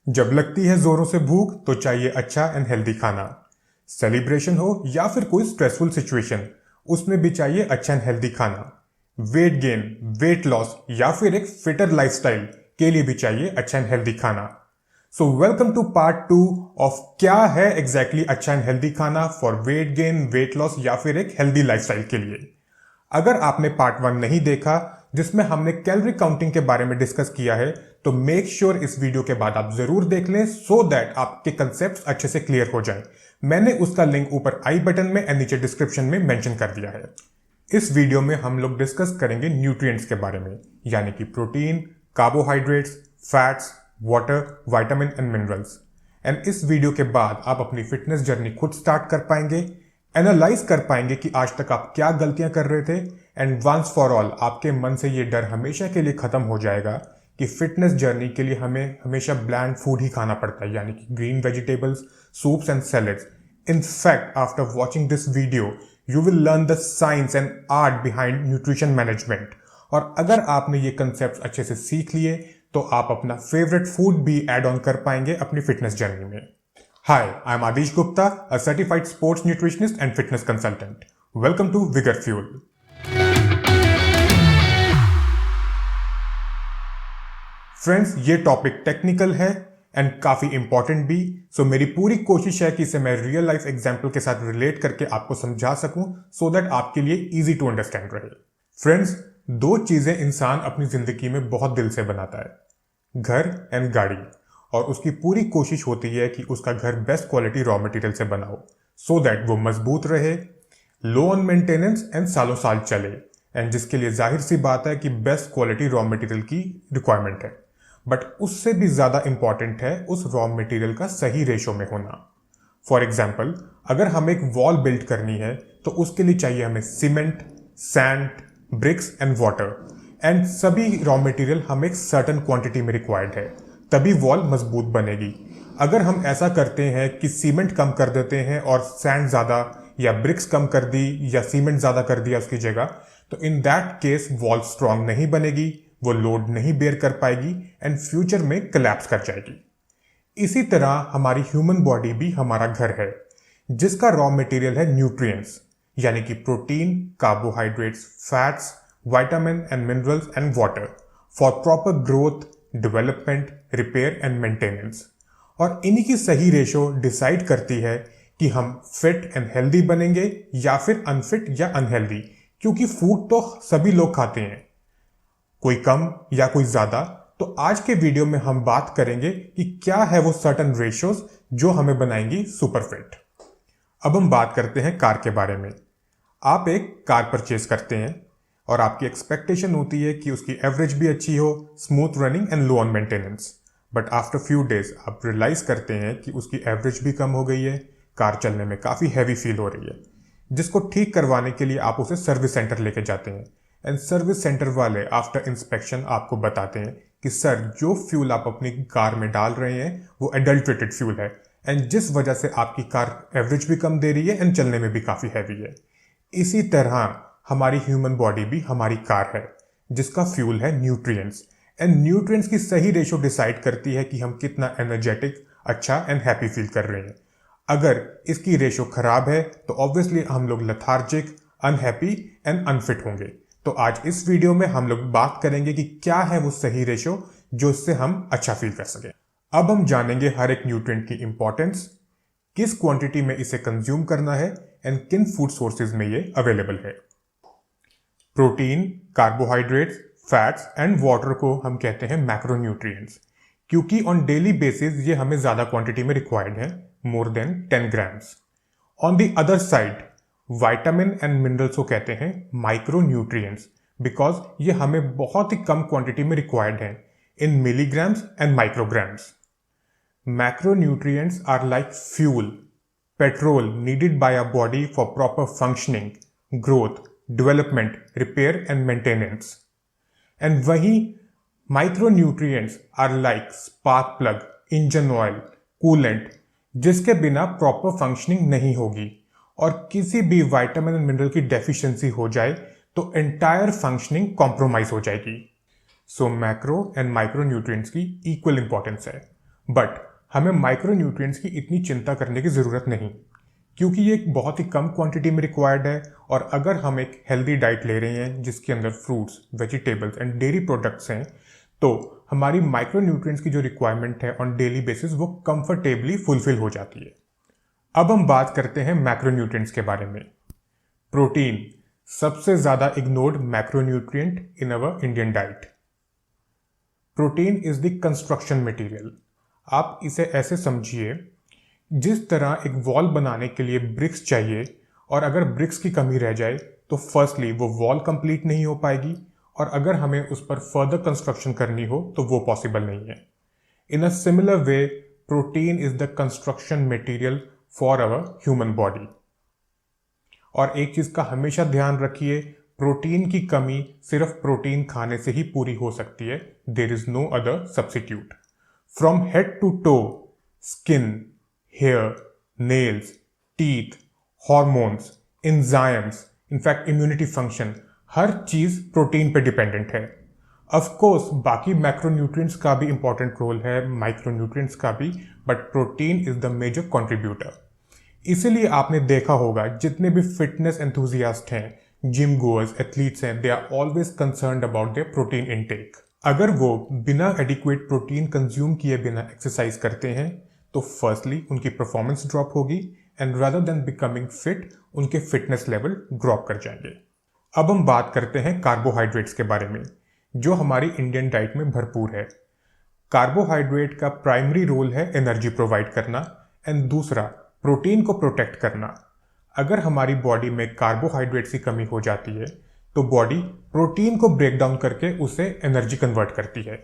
जब लगती है जोरों से भूख तो चाहिए अच्छा एंड हेल्दी खाना। सेलिब्रेशन हो या फिर कोई स्ट्रेसफुल सिचुएशन, उसमें भी चाहिए अच्छा एंड हेल्दी खाना। वेट गेन, वेट लॉस या फिर एक फिटर लाइफस्टाइल के लिए भी चाहिए अच्छा एंड हेल्दी खाना। So welcome to part 2 of क्या है एग्जैक्टली अच्छा एंड हेल्दी खाना for weight gain, weight loss या फिर एक हेल्दी लाइफस्टाइल के लिए। अगर आपने पार्ट 1 नहीं देखा जिसमें हमने कैलोरी काउंटिंग के बारे में डिस्कस किया है, तो मेक श्योर इस वीडियो के बाद आप जरूर देख लें सो दैट आपके कंसेप्ट अच्छे से क्लियर हो जाए। मैंने उसका लिंक ऊपर आई बटन में एंड नीचे डिस्क्रिप्शन में मेंशन कर दिया है। इस वीडियो में हम लोग डिस्कस करेंगे न्यूट्रिएंट्स के बारे में, यानी कि protein, carbohydrates, fats, water, vitamin and minerals. And इस वीडियो के बाद आप अपनी फिटनेस जर्नी खुद स्टार्ट कर पाएंगे, एनालाइज कर पाएंगे कि आज तक आप क्या गलतियां कर रहे थे, एंड वंस फॉर ऑल आपके मन से ये डर हमेशा के लिए खत्म हो जाएगा कि फिटनेस जर्नी के लिए हमें हमेशा ब्लैंड फूड ही खाना पड़ता है, यानी कि green vegetables, soups and salads. In fact after watching this video you will learn the science and art behind nutrition management. और अगर आपने ये कंसेप्ट अच्छे से सीख लिए तो आप अपना फेवरेट फूड भी ऐड ऑन कर पाएंगे अपनी फिटनेस जर्नी में। Hi, I'm Adish Gupta, a certified sports nutritionist and fitness consultant. Welcome to Vigor Fuel. Friends, ये टॉपिक टेक्निकल है एंड काफी इंपॉर्टेंट भी, सो मेरी पूरी कोशिश है कि इसे मैं रियल लाइफ एग्जाम्पल के साथ रिलेट करके आपको समझा सकूं सो दैट आपके लिए इजी टू अंडरस्टैंड रहे। फ्रेंड्स, दो चीजें इंसान अपनी जिंदगी में बहुत दिल से बनाता है, घर एंड गाड़ी। और उसकी पूरी कोशिश होती है कि उसका घर बेस्ट क्वालिटी रॉ मटेरियल से बना हो सो दैट वो मजबूत रहे, लो ऑन मेंटेनेंस एंड सालों साल चले, एंड जिसके लिए जाहिर सी बात है कि बेस्ट क्वालिटी रॉ मटेरियल की रिक्वायरमेंट है। बट उससे भी ज्यादा इंपॉर्टेंट है उस रॉ मटेरियल का सही रेशो में होना। फॉर एग्जाम्पल, अगर हमें एक वॉल बिल्ड करनी है तो उसके लिए चाहिए हमें cement, sand, bricks and water, and सभी रॉ मटेरियल हमें एक सर्टन क्वांटिटी में रिक्वायर्ड है, तभी वॉल मजबूत बनेगी। अगर हम ऐसा करते हैं कि सीमेंट कम कर देते हैं और सैंड ज्यादा या ब्रिक्स कम कर दी या सीमेंट ज्यादा कर दिया उसकी जगह, तो in that case wall strong नहीं बनेगी, वो लोड नहीं बेयर कर पाएगी एंड फ्यूचर में कोलैप्स कर जाएगी। इसी तरह हमारी ह्यूमन बॉडी भी हमारा घर है जिसका रॉ मटेरियल है न्यूट्रिएंट्स, यानी कि protein, carbohydrates, fats, vitamin and minerals and water for proper growth, development, repair and maintenance. और इन्हीं की सही रेशो डिसाइड करती है कि हम फिट एंड हेल्दी बनेंगे या फिर अनफिट या अनहेल्दी, क्योंकि फूड तो सभी लोग खाते हैं, कोई कम या कोई ज्यादा। तो आज के वीडियो में हम बात करेंगे कि क्या है वो सर्टन रेशियोज जो हमें बनाएंगी सुपर फिट। अब हम बात करते हैं कार के बारे में। आप एक कार परचेज करते हैं और आपकी एक्सपेक्टेशन होती है कि उसकी एवरेज भी अच्छी हो, smooth running and low on maintenance. But after few days आप रियलाइज करते हैं कि उसकी एवरेज भी कम हो गई है, कार चलने में काफ़ी हैवी फील हो रही है, जिसको ठीक करवाने के लिए आप उसे सर्विस सेंटर लेके जाते हैं। एंड सर्विस सेंटर वाले आफ्टर इंस्पेक्शन आपको बताते हैं कि सर, जो फ्यूल आप अपनी कार में डाल रहे हैं वो एडल्ट्रेटेड फ्यूल है, एंड जिस वजह से आपकी कार एवरेज भी कम दे रही है एंड चलने में भी काफ़ी हैवी है। इसी तरह हमारी ह्यूमन बॉडी भी हमारी कार है जिसका फ्यूल है न्यूट्रिएंट्स, एंड न्यूट्रिएंट्स की सही रेशो डिसाइड करती है कि हम कितना एनर्जेटिक, अच्छा एंड हैप्पी फील कर रहे हैं। अगर इसकी रेशो खराब है तो ऑब्वियसली हम लोग लेथार्जिक, अनहैप्पी एंड अनफिट होंगे। तो आज इस वीडियो में हम लोग बात करेंगे कि क्या है वो सही रेशो जो इससे हम अच्छा फील कर सके। अब हम जानेंगे हर एक न्यूट्रिएंट की इंपॉर्टेंस, किस क्वांटिटी में इसे कंज्यूम करना है एंड किन फूड सोर्सेज में ये अवेलेबल है। Protein, carbohydrates, fats and water को हम कहते हैं मैक्रोन्यूट्रिएंट्स, क्योंकि ऑन डेली बेसिस ये हमें ज्यादा क्वांटिटी में रिक्वायर्ड है, more than 10 grams. On the other side vitamin and minerals को कहते हैं माइक्रोन्यूट्रिएंट्स, बिकॉज ये हमें बहुत ही कम क्वांटिटी में रिक्वायर्ड है, in milligrams and micrograms. Macronutrients are like fuel, petrol needed by our body for proper functioning, growth, development, repair and maintenance. And वही micronutrients are like spark plug, engine oil, coolant, जिसके बिना proper functioning नहीं होगी, और किसी भी vitamin and mineral की deficiency हो जाए तो एंटायर फंक्शनिंग कॉम्प्रोमाइज हो जाएगी। सो मैक्रो एंड माइक्रो न्यूट्रिएंट्स की इक्वल इंपॉर्टेंस है। बट हमें माइक्रोन्यूट्रिएंट्स की इतनी चिंता करने की ज़रूरत नहीं, क्योंकि ये एक बहुत ही कम क्वांटिटी में रिक्वायर्ड है। और अगर हम एक हेल्दी डाइट ले रहे हैं जिसके अंदर fruits, vegetables and dairy products हैं, तो हमारी माइक्रोन्यूट्रिएंट्स की जो रिक्वायरमेंट है ऑन डेली बेसिस वो कंफर्टेबली फुलफिल हो जाती है। अब हम बात करते हैं मैक्रोन्यूट्रिएंट्स के बारे में। प्रोटीन सबसे ज़्यादा ignored macronutrient in our Indian diet. Protein is the construction material. आप इसे ऐसे समझिए, जिस तरह एक वॉल बनाने के लिए ब्रिक्स चाहिए, और अगर ब्रिक्स की कमी रह जाए तो फर्स्टली वो वॉल कंप्लीट नहीं हो पाएगी, और अगर हमें उस पर फर्दर कंस्ट्रक्शन करनी हो तो वो पॉसिबल नहीं है। In a similar way, protein is the construction material for our human body. और एक चीज का हमेशा ध्यान रखिए, प्रोटीन की कमी सिर्फ प्रोटीन खाने से ही पूरी हो सकती है। There is no other substitute. From head to toe, skin, hair, nails, teeth, hormones, enzymes, in fact immunity function, हर चीज प्रोटीन पे डिपेंडेंट है। ऑफ कोर्स बाकी मैक्रोन्यूट्रिएंट्स का भी इंपॉर्टेंट रोल है, माइक्रोन्यूट्रिएंट्स का भी, but protein is the major contributor. इसीलिए आपने देखा होगा जितने भी फिटनेस एंथुजियास्ट हैं, जिम गोअर्स, एथलीट्स हैं, they are always concerned about their protein intake. अगर वो बिना एडिक्वेट प्रोटीन कंज्यूम किए बिना एक्सरसाइज करते हैं तो फर्स्टली उनकी परफॉर्मेंस ड्रॉप होगी, and rather than becoming fit उनके फिटनेस लेवल ड्रॉप कर जाएंगे। अब हम बात करते हैं कार्बोहाइड्रेट्स के बारे में, जो हमारी इंडियन डाइट में भरपूर है। कार्बोहाइड्रेट का प्राइमरी रोल है एनर्जी प्रोवाइड करना, एंड दूसरा प्रोटीन को प्रोटेक्ट करना। अगर हमारी बॉडी में कार्बोहाइड्रेट्स की कमी हो जाती है तो बॉडी प्रोटीन को ब्रेक डाउन करके उसे एनर्जी कन्वर्ट करती है,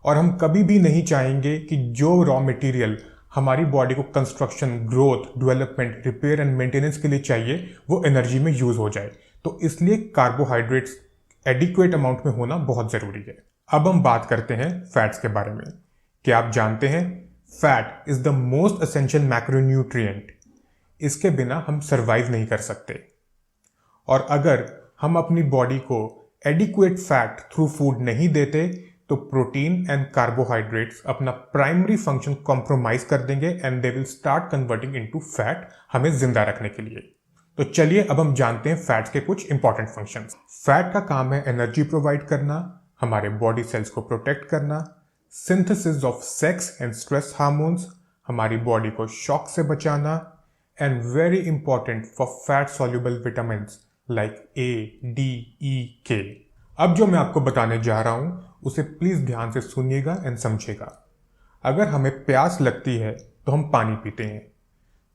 और हम कभी भी नहीं चाहेंगे कि जो रॉ मटेरियल हमारी बॉडी को construction, growth, development, repair and maintenance के लिए चाहिए वो एनर्जी में यूज हो जाए। तो इसलिए कार्बोहाइड्रेट्स एडिक्वेट अमाउंट में होना बहुत जरूरी है। अब हम बात करते हैं फैट्स के बारे में। क्या आप जानते हैं fat is the most essential macronutrient. इसके बिना हम सरवाइव नहीं कर सकते, और अगर हम अपनी बॉडी को एडिक्वेट फैट थ्रू फूड नहीं देते तो प्रोटीन एंड कार्बोहाइड्रेट्स अपना प्राइमरी फंक्शन कॉम्प्रोमाइज कर देंगे, and they will start converting into fat हमें जिंदा रखने के लिए। तो चलिए अब हम जानते हैं फैट्स के कुछ इंपॉर्टेंट फंक्शंस। फैट का काम है एनर्जी प्रोवाइड करना, हमारे बॉडी सेल्स को प्रोटेक्ट करना, synthesis of sex and stress hormones, हमारी बॉडी को शॉक से बचाना, and very important for fat soluble vitamins like A, D, E, K. अब जो मैं आपको बताने जा रहा हूं उसे प्लीज ध्यान से सुनिएगा एंड समझिएगा। अगर हमें प्यास लगती है तो हम पानी पीते हैं।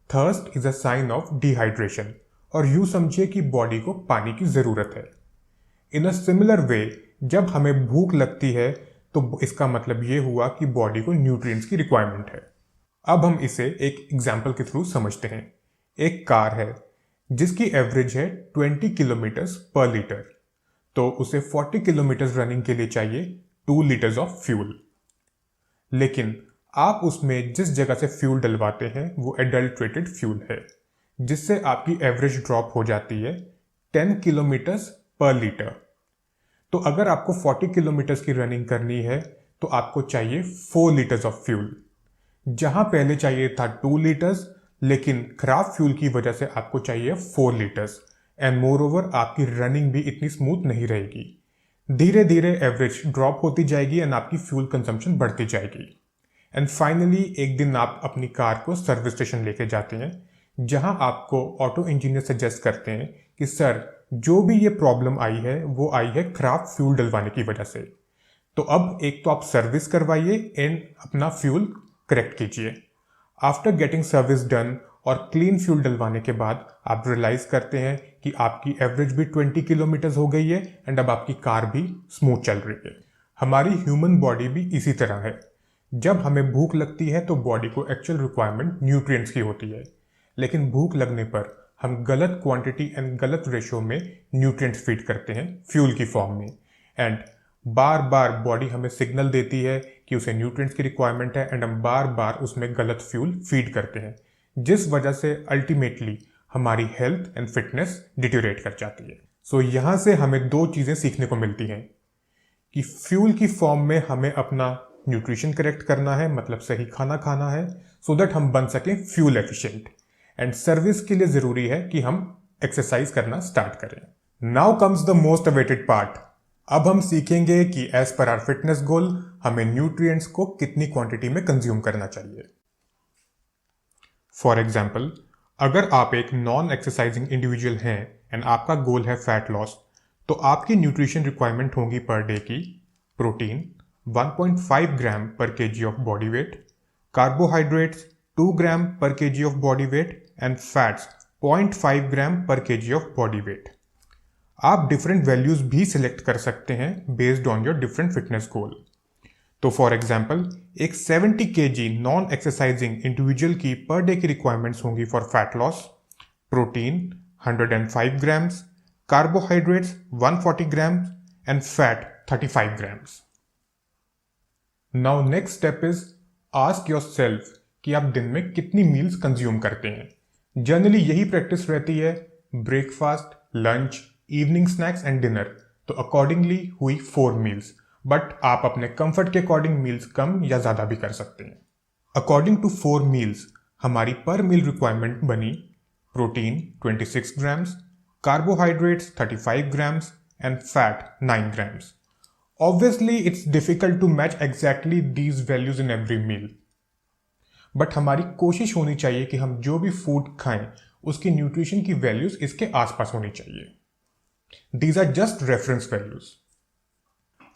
Thirst is a sign of dehydration, और यूं समझिए कि बॉडी को पानी की जरूरत है। इन अ सिमिलर वे, जब हमें भूख लगती है तो इसका मतलब ये हुआ कि बॉडी को न्यूट्रिएंट्स की रिक्वायरमेंट है। अब हम इसे एक एग्जाम्पल के थ्रू समझते हैं। एक कार है जिसकी एवरेज है 20 किलोमीटर्स पर लीटर, तो उसे 40 किलोमीटर रनिंग के लिए चाहिए 2 लीटर्स ऑफ फ्यूल। लेकिन आप उसमें जिस जगह से फ्यूल डलवाते हैं वो एडल्ट्रेटेड फ्यूल है, जिससे आपकी एवरेज ड्रॉप हो जाती है 10 किलोमीटर्स पर लीटर। तो अगर आपको 40 किलोमीटर्स की रनिंग करनी है तो आपको चाहिए 4 लीटर्स ऑफ फ्यूल, जहां पहले चाहिए था 2 लीटर्स, लेकिन खराब फ्यूल की वजह से आपको चाहिए 4 लीटर्स, एंड मोर ओवर आपकी रनिंग भी इतनी स्मूथ नहीं रहेगी। धीरे धीरे एवरेज ड्रॉप होती जाएगी एंड आपकी फ्यूल कंजम्पशन बढ़ती जाएगी, एंड फाइनली एक दिन आप अपनी कार को सर्विस स्टेशन लेके जाते हैं, जहां आपको ऑटो इंजीनियर सजेस्ट करते हैं कि सर जो भी ये प्रॉब्लम आई है वो आई है खराब फ्यूल डलवाने की वजह से। तो अब एक तो आप सर्विस करवाइए एंड अपना फ्यूल करेक्ट कीजिए। आफ्टर गेटिंग सर्विस डन और क्लीन फ्यूल डलवाने के बाद आप रियलाइज करते हैं कि आपकी एवरेज भी 20 किलोमीटर्स हो गई है एंड अब आपकी कार भी स्मूथ चल रही है। हमारी ह्यूमन बॉडी भी इसी तरह है। जब हमें भूख लगती है तो बॉडी को एक्चुअल रिक्वायरमेंट न्यूट्रिएंट्स की होती है, लेकिन भूख लगने पर हम गलत क्वांटिटी एंड गलत रेशो में न्यूट्रिएंट्स फीड करते हैं फ्यूल की फॉर्म में, एंड बार बार बॉडी हमें सिग्नल देती है कि उसे न्यूट्रिएंट्स की रिक्वायरमेंट है, एंड हम बार बार उसमें गलत फ्यूल फीड करते हैं, जिस वजह से अल्टीमेटली हमारी हेल्थ एंड फिटनेस डिटेरियोरेट कर जाती है। सो यहाँ से हमें 2 चीज़ें सीखने को मिलती हैं कि फ्यूल की फॉर्म में हमें अपना न्यूट्रिशन करेक्ट करना है, मतलब सही खाना खाना है, सो दैट हम बन सकें फ्यूल एफिशिएंट। एंड सर्विस के लिए ज़रूरी है कि हम एक्सरसाइज करना स्टार्ट करें। Now comes the most awaited part. अब हम सीखेंगे कि as per hour fitness goal हमें न्यूट्रिएंट्स को कितनी क्वांटिटी में कंज्यूम करना चाहिए। फॉर एग्जाम्पल, अगर आप एक नॉन एक्सरसाइजिंग इंडिविजुअल हैं एंड आपका गोल है फैट लॉस, तो आपकी न्यूट्रिशन रिक्वायरमेंट होगी पर डे की प्रोटीन 1.5 ग्राम पर KG of body weight, carbohydrates 2 ग्राम पर KG of body weight and fats 0.5 ग्राम पर केजी ऑफ बॉडी वेट। आप डिफरेंट वैल्यूज भी सिलेक्ट कर सकते हैं based on your different fitness goal. तो फॉर एग्जाम्पल, एक 70 kg नॉन एक्सरसाइजिंग इंडिविजुअल की पर डे की रिक्वायरमेंट्स होंगी for fat loss, protein 105 grams, carbohydrates 140 grams and fat 35 grams. Now next step is ask yourself कि आप दिन में कितनी मील्स कंज्यूम करते हैं। जनरली यही प्रैक्टिस रहती है, breakfast, lunch, evening snacks and dinner, तो अकॉर्डिंगली हुई 4 मील्स, बट आप अपने कंफर्ट के अकॉर्डिंग मील्स कम या ज़्यादा भी कर सकते हैं। अकॉर्डिंग टू 4 मील्स हमारी पर मील रिक्वायरमेंट बनी protein 26 grams, carbohydrates 35 grams and fat 9 grams. Obviously it's difficult to match exactly these values in every meal, but हमारी कोशिश होनी चाहिए कि हम जो भी फूड खाएं उसकी न्यूट्रिशन की वैल्यूज इसके आसपास होनी चाहिए। These are just reference values.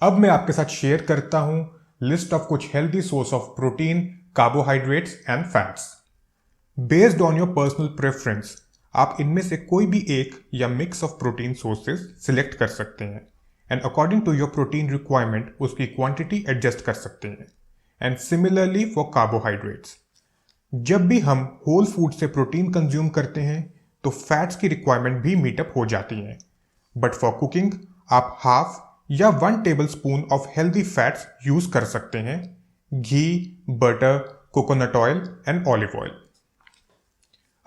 अब मैं आपके साथ शेयर करता हूं लिस्ट ऑफ कुछ healthy source of protein, carbohydrates and fats. Based on your personal preference आप इनमें से कोई भी एक या mix of protein sources select कर सकते हैं and according to your protein requirement उसकी क्वांटिटी एडजस्ट कर सकते हैं। एंड सिमिलरली फॉर कार्बोहाइड्रेट्स, जब भी हम होल फूड से प्रोटीन कंज्यूम करते हैं तो फैट्स की रिक्वायरमेंट भी मीटअप हो जाती हैं, बट फॉर कुकिंग आप हाफ या 1 टेबल स्पून ऑफ हेल्दी फैट्स यूज कर सकते हैं, ghee, butter, coconut oil and olive oil.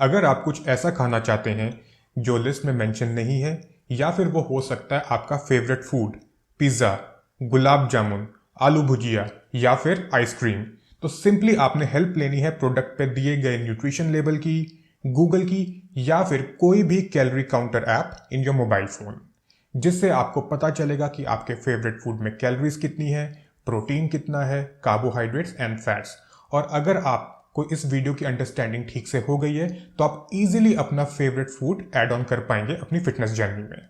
अगर आप कुछ ऐसा खाना चाहते हैं जो लिस्ट में मेंशन नहीं है, या फिर वो हो सकता है आपका favourite food, pizza, gulab jamun, आलू भुजिया या फिर आइसक्रीम, तो सिंपली आपने हेल्प लेनी है प्रोडक्ट पे दिए गए न्यूट्रिशन लेबल की, गूगल की या फिर कोई भी calorie counter app in your mobile phone, जिससे आपको पता चलेगा कि आपके फेवरेट फूड में कैलोरीज कितनी है, प्रोटीन कितना है, कार्बोहाइड्रेट्स एंड फैट्स। और अगर आपको इस वीडियो की अंडरस्टैंडिंग ठीक से हो गई है तो आप इजीली अपना फेवरेट फूड ऐड ऑन कर पाएंगे अपनी फिटनेस जर्नी में।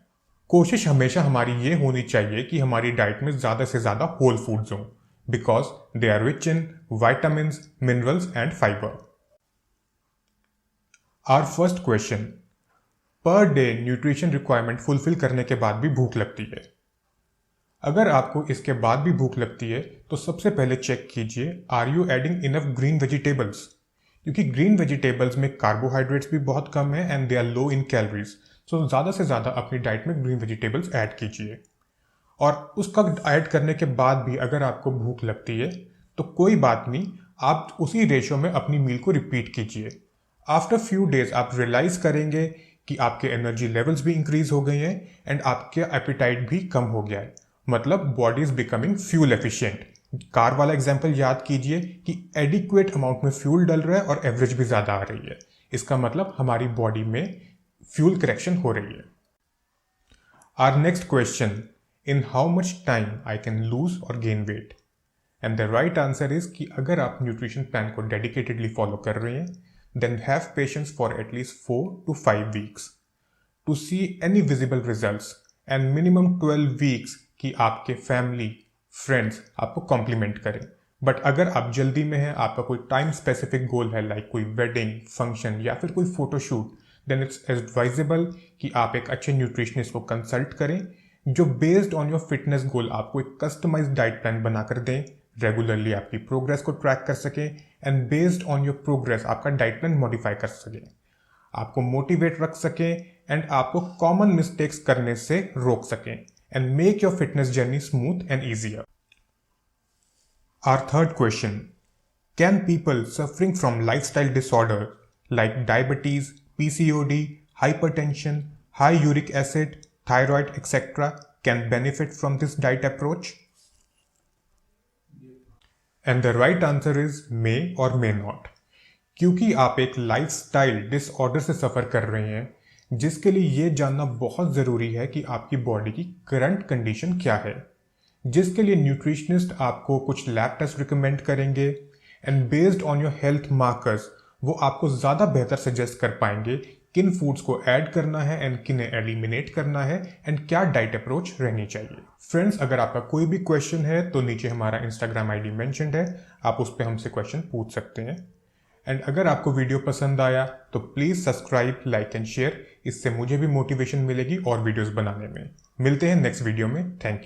कोशिश हमेशा हमारी ये होनी चाहिए कि हमारी डाइट में ज़्यादा से ज़्यादा होल फूड्स हों, because they are rich in vitamins, minerals and fiber. Our first question, per day nutrition requirement fulfil करने के बाद भी भूख लगती है। अगर आपको इसके बाद भी भूख लगती है तो सबसे पहले चेक कीजिए are you eating enough green vegetables, क्योंकि ग्रीन वेजिटेबल्स में कार्बोहाइड्रेट्स भी बहुत कम है and they are low in calories. So ज़्यादा से ज़्यादा अपनी डाइट में ग्रीन वेजिटेबल्स ऐड कीजिए। और उसका ऐड करने के बाद भी अगर आपको भूख लगती है तो कोई बात नहीं, आप उसी रेशो में अपनी मील को रिपीट कीजिए। आफ्टर फ्यू डेज आप रियलाइज करेंगे कि आपके एनर्जी लेवल्स भी इंक्रीज हो गए हैं एंड आपके एपिटाइट भी कम हो गया है, मतलब body is becoming fuel efficient. Car वाला एग्जांपल याद कीजिए कि एडिक्वेट अमाउंट में फ्यूल डल रहा है और एवरेज भी ज़्यादा आ रही है, इसका मतलब हमारी बॉडी में फ्यूल करेक्शन हो रही है। Our next question, in how much time I can lose और gain weight? And the right answer is कि अगर आप न्यूट्रिशन प्लान को डेडिकेटेडली फॉलो कर रहे हैं then have patience for at least 4 to 5 weeks to see any visible results and minimum 12 weeks कि आपके फैमिली फ्रेंड्स आपको कॉम्प्लीमेंट करें। बट अगर आप जल्दी में हैं, आपका कोई टाइम स्पेसिफिक गोल है लाइक कोई वेडिंग फंक्शन या फिर कोई फोटोशूट, देन इट्स एडवाइजेबल कि आप एक अच्छे न्यूट्रिशनिस्ट को कंसल्ट करें जो based on your fitness goal आपको एक कस्टमाइज्ड डाइट प्लान बनाकर दें, रेगुलरली आपकी प्रोग्रेस को ट्रैक कर सकें and based on your progress आपका डाइट प्लान मॉडिफाई कर सकें, आपको मोटिवेट रख सकें एंड आपको कॉमन मिस्टेक्स करने से रोक सकें and make your fitness journey smooth and easier. Our third question, can people suffering from lifestyle disorder like diabetes, PCOD, hypertension, high uric acid, thyroid, etc. can benefit from this diet approach? And the right answer is may और may not. क्योंकि आप एक lifestyle disorder से सफ़र कर रहे हैं जिसके लिए ये जानना बहुत ज़रूरी है कि आपकी बॉडी की करंट कंडीशन क्या है, जिसके लिए न्यूट्रिशनिस्ट आपको कुछ लैब टेस्ट रिकमेंड करेंगे and based on your health markers वो आपको ज़्यादा बेहतर सजेस्ट कर पाएंगे किन फूड्स को ऐड करना है एंड किन्हें एलिमिनेट करना है एंड क्या डाइट अप्रोच रहनी चाहिए। फ्रेंड्स, अगर आपका कोई भी क्वेश्चन है तो नीचे हमारा इंस्टाग्राम आईडी मेंशन्ड है, आप उस पर हमसे क्वेश्चन पूछ सकते हैं। एंड अगर आपको वीडियो पसंद आया तो please subscribe, like and share, इससे मुझे भी मोटिवेशन मिलेगी और वीडियोस बनाने में। मिलते हैं नेक्स्ट वीडियो में। Thank you.